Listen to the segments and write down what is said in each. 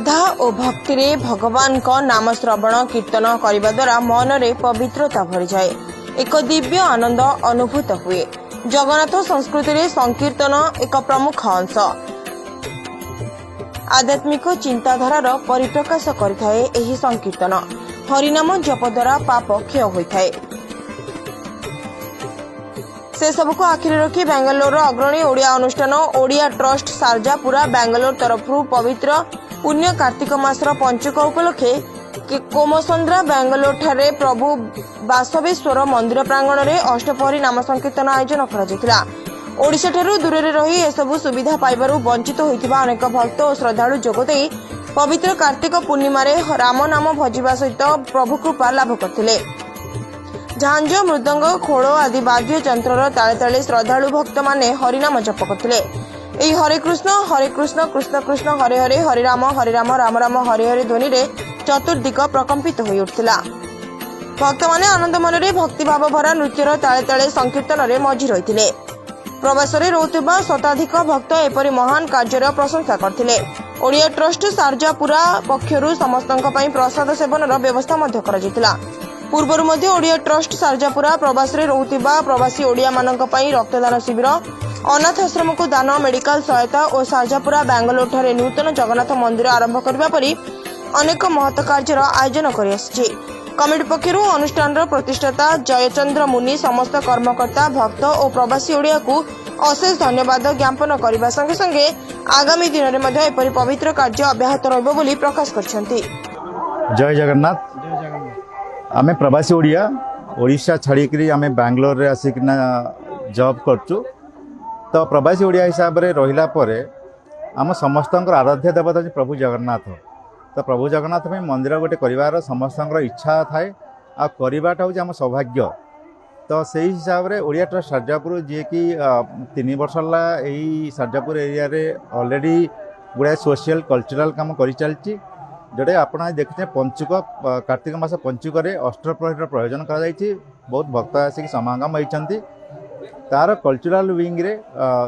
श्रद्धा और भक्ति रे भगवान को नाम श्रवण कीर्तन करने द्वारा मन रे पवित्रता भरी जाए। एक दिव्य आनंद अनुभूत हुए। जगन्नाथ संस्कृति रे संकीर्तन एक प्रमुख अंश। आध्यात्मिक चिंताधारार परिप्रकाश करिथाए एही संकीर्तन। हरिनाम जप द्वारा पाप क्षय होइथाए। से सबको आखिर रखी बेंगलोर अग्रणी ओडिया अनुष्ठान ओडिया ट्रस्ट सारजापुरा बेंगलोर तरफ पवित्र पुण्य कार्तिक मासर पंचुक उपलक्षे कोमसंद्रा बेंगलोर ठारे प्रभु बासवेश्वर मंदिर प्रांगण में अष्टपहरी नाम संकीर्तन आयोजन करा। ओडिशा ठारू दूर रही एसबू सुविधा पाइबारु वंचित होइतिबा अनेक भक्त और श्रद्धालु जोगदे पवित्र कार्तिक पूर्णिमा राम नाम भजिबा सहित प्रभु कृपा लाभ करथिले। झांझ मृदंग खोल आदि वाद्य यंत्र ताले ताले श्रद्धालु भक्त माने हरिनाम जप करथिले। एही हरे कृष्ण कृष्ण कृष्ण हरे हरे हरे राम राम राम हरे हरे ध्वनि रे चतुर्दिक प्रकंपित होई उठथिला। भक्त माने आनंद मन रे भक्ति भाव भरा नृत्यर ताले ताले संकीर्तन रे मझी रहिथिले। प्रवास रे रहउतबा शताधिक भक्त एपरि महान कार्यर प्रशंसा करथिले। ओडिया ट्रस्ट सारजापुरा पक्षरु समस्तनक पई प्रसाद सेवनर व्यवस्था मध्य करा जैतिला। पूर्वर मध्य ओडिया ट्रस्ट सारजापुरा प्रवास रे रहउतबा प्रवासी ओडिया मानक पई रक्तदान शिविर अनाथ आश्रम को दान मेडिकल सहायता और सारजापुरा बेंगलोर ठारे नूतन जगन्नाथ मंदिर आरंभ करबा परि अनेक महत् कार्यर आयोजन करि आछि। कमिटी पक्षरु अनुष्ठान प्रतिष्ठाता जयचंद्र मुनि समस्त कर्मकर्ता भक्त और प्रवासी ओडिया को अशेष धन्यवाद ज्ञापन करने संगे संगे आगामी दिन में एपरी पवित्र कार्य अब्याहत रहिबो बोली प्रकाश करछंती। जय जगन्नाथ। आमे प्रवासी ओडिया ओडिशा छाड़िकी आमे बेंगलोर रे आसिकिना जॉब करचु। तो प्रवासी ओडिया हिसाब रे रहिला परे आम समस्तंकर आराध्य देवता प्रभु जगन्नाथ। तो प्रभु जगन्नाथ में मंदिर गोटे कर समस्त इच्छा थाए आ करवाटा हूँ आम सौभाग्य। तो से हिसाब रे ओडिया ट्रस्ट सारजापुर जी कि 3 वर्ष है यही सारजापुर एरिया रे ऑलरेडी गुड़ाए सोशल कल्चरल काम कर चलती जोटे आपड़ देखते पंचुक कार्तिक मास पंचुक अष्टप्रहरी प्रयोजन कर बहुत भक्त आसिक समागम होती। तार कल्चरल विंग रे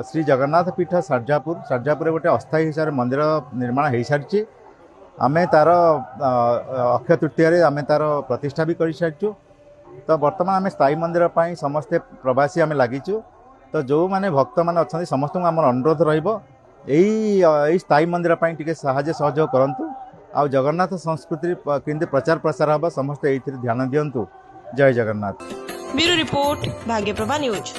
श्री जगन्नाथ पीठ सारजापुर गोटे अस्थायी हिसाब से मंदिर निर्माण हो सारी। आमे तार अक्षय तृतीय आमे तार प्रतिष्ठा भी कर सारिचु। तो बर्तमान आमे स्थायी मंदिर पाई समस्ते प्रवासी आमे लागिचु। तो जो माने भक्त माने अच्छा समस्त आमर अनुरोध रहिबो यही स्थायी मंदिर पाई टिके साहाय्य सहयोग करंतु। आ जगन्नाथ संस्कृति केंद्र प्रचार प्रसार हम समस्त ये ध्यान दिंतु। जय Jagannath. Bureau report Bhagyaprabha news.